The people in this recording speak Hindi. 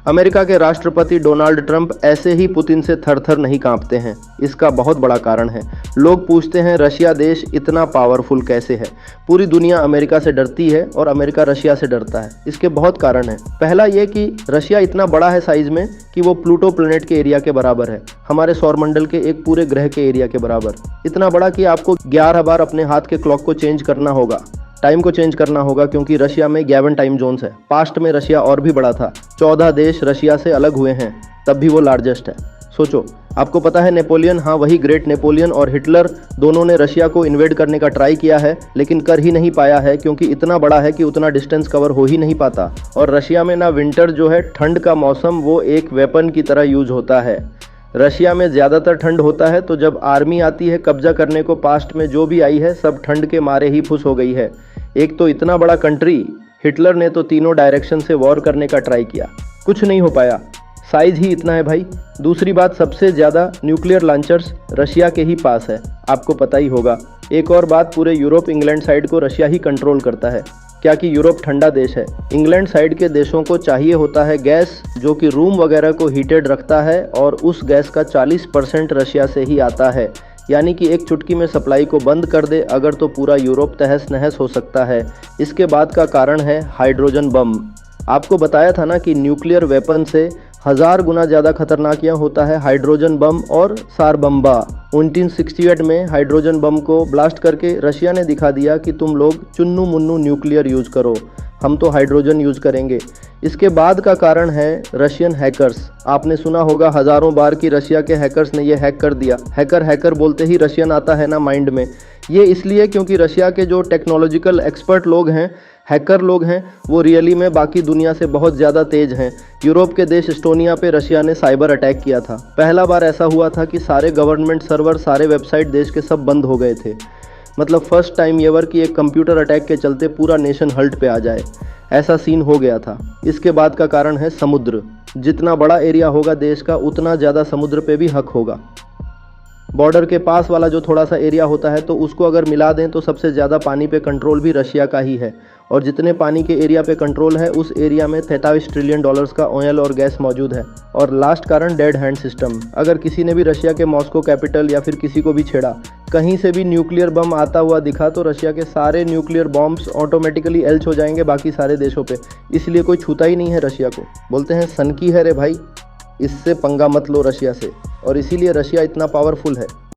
अमेरिका के राष्ट्रपति डोनाल्ड ट्रंप ऐसे ही पुतिन से थर-थर नहीं कांपते हैं। इसका बहुत बड़ा कारण है। लोग पूछते हैं रशिया देश इतना पावरफुल कैसे है। पूरी दुनिया अमेरिका से डरती है और अमेरिका रशिया से डरता है। इसके बहुत कारण हैं। पहला ये कि रशिया इतना बड़ा है साइज में कि वो प्लूटो प्लेनेट के एरिया के बराबर है, हमारे सौरमंडल के एक पूरे ग्रह के एरिया के बराबर। इतना बड़ा कि आपको 11 बार अपने हाथ के क्लॉक को चेंज करना होगा, टाइम को चेंज करना होगा, क्योंकि रशिया में 11 टाइम जोन्स है। पास्ट में रशिया और भी बड़ा था। 14 देश रशिया से अलग हुए हैं, तब भी वो लार्जेस्ट है। सोचो, आपको पता है नेपोलियन, हाँ वही ग्रेट नेपोलियन और हिटलर, दोनों ने रशिया को इन्वेड करने का ट्राई किया है, लेकिन कर ही नहीं पाया है, क्योंकि इतना बड़ा है कि उतना डिस्टेंस कवर हो ही नहीं पाता। और रशिया में ना विंटर जो है, ठंड का मौसम, वो एक वेपन की तरह यूज होता है। रशिया में ज़्यादातर ठंड होता है, तो जब आर्मी आती है कब्जा करने को, पास्ट में जो भी आई है सब ठंड के मारे ही फुस हो गई है। एक तो इतना बड़ा कंट्री, हिटलर ने तो तीनों डायरेक्शन से वॉर करने का ट्राई किया, कुछ नहीं हो पाया, साइज ही इतना है भाई। दूसरी बात, सबसे ज़्यादा न्यूक्लियर लॉन्चर्स रशिया के ही पास है, आपको पता ही होगा। एक और बात, पूरे यूरोप इंग्लैंड साइड को रशिया ही कंट्रोल करता है, क्या कि यूरोप ठंडा देश है। इंग्लैंड साइड के देशों को चाहिए होता है गैस, जो कि रूम वगैरह को हीटेड रखता है, और उस गैस का 40% रशिया से ही आता है। यानी कि एक चुटकी में सप्लाई को बंद कर दे अगर, तो पूरा यूरोप तहस नहस हो सकता है। इसके बाद का कारण है हाइड्रोजन बम। आपको बताया था ना कि न्यूक्लियर वेपन से 1000 गुना ज़्यादा खतरनाक यह होता है हाइड्रोजन बम और सार बम्बा। 1968 में हाइड्रोजन बम को ब्लास्ट करके रशिया ने दिखा दिया कि तुम लोग चुन्नू मुन्नू न्यूक्लियर यूज़ करो, हम तो हाइड्रोजन यूज़ करेंगे। इसके बाद का कारण है रशियन हैकर्स। आपने सुना होगा हज़ारों बार कि रशिया के हैकर्स ने ये हैक कर दिया। हैकर बोलते ही रशियन आता है ना माइंड में। ये इसलिए क्योंकि रशिया के जो टेक्नोलॉजिकल एक्सपर्ट लोग हैं, हैकर लोग हैं, वो रियली में बाकी दुनिया से बहुत ज़्यादा तेज़ हैं। यूरोप के देश एस्टोनिया पे रशिया ने साइबर अटैक किया था। पहला बार ऐसा हुआ था कि सारे गवर्नमेंट सर्वर, सारे वेबसाइट देश के सब बंद हो गए थे। मतलब फर्स्ट टाइम एवर कि एक कंप्यूटर अटैक के चलते पूरा नेशन हल्ट पे आ जाए, ऐसा सीन हो गया था। इसके बाद का कारण है समुद्र। जितना बड़ा एरिया होगा देश का, उतना ज़्यादा समुद्र पे भी हक होगा। बॉर्डर के पास वाला जो थोड़ा सा एरिया होता है, तो उसको अगर मिला दें तो सबसे ज़्यादा पानी पे कंट्रोल भी रशिया का ही है। और जितने पानी के एरिया पे कंट्रोल है, उस एरिया में $43 ट्रिलियन का ऑयल और गैस मौजूद है। और लास्ट कारण डेड हैंड सिस्टम। अगर किसी ने भी रशिया के मॉस्को कैपिटल या फिर किसी को भी छेड़ा, कहीं से भी न्यूक्लियर बम आता हुआ दिखा, तो रशिया के सारे न्यूक्लियर बॉम्ब्स ऑटोमेटिकली एल्च हो जाएंगे बाकी सारे देशों पे। इसलिए कोई छूता ही नहीं है रशिया को। बोलते हैं सन की है रे भाई, इससे पंगा मत लो रशिया से, और इसीलिए रशिया इतना पावरफुल है।